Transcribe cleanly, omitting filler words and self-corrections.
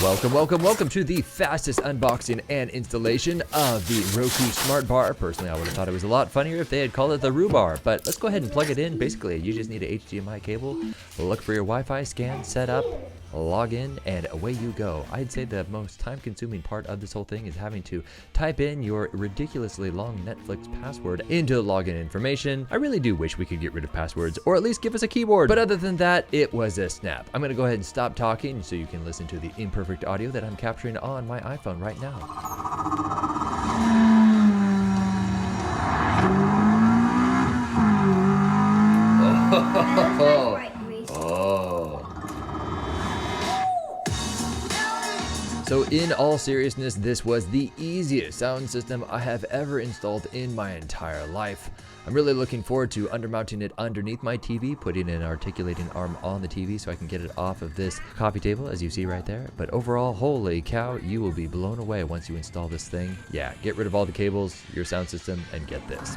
Welcome to the fastest unboxing and installation of the Roku Smart Bar. Personally, I would have thought it was a lot funnier if they had called it the Rhubar, but let's go ahead and plug it in. Basically, you just need an HDMI cable, look for your Wi-Fi, scan, set up, log in, and away you go. I'd say the most time-consuming part of this whole thing is having to type in your ridiculously long Netflix password into the login information. I really do wish we could get rid of passwords, or at least give us a keyboard. But other than that, it was a snap. I'm gonna go ahead and stop talking so you can listen to the imperfect audio that I'm capturing on my iPhone right now. So in all seriousness, this was the easiest sound system I have ever installed in my entire life. I'm really looking forward to undermounting it underneath my TV, putting an articulating arm on the TV so I can get it off of this coffee table, as you see right there. But overall, holy cow, you will be blown away once you install this thing. Yeah, get rid of all the cables, your sound system, and get this.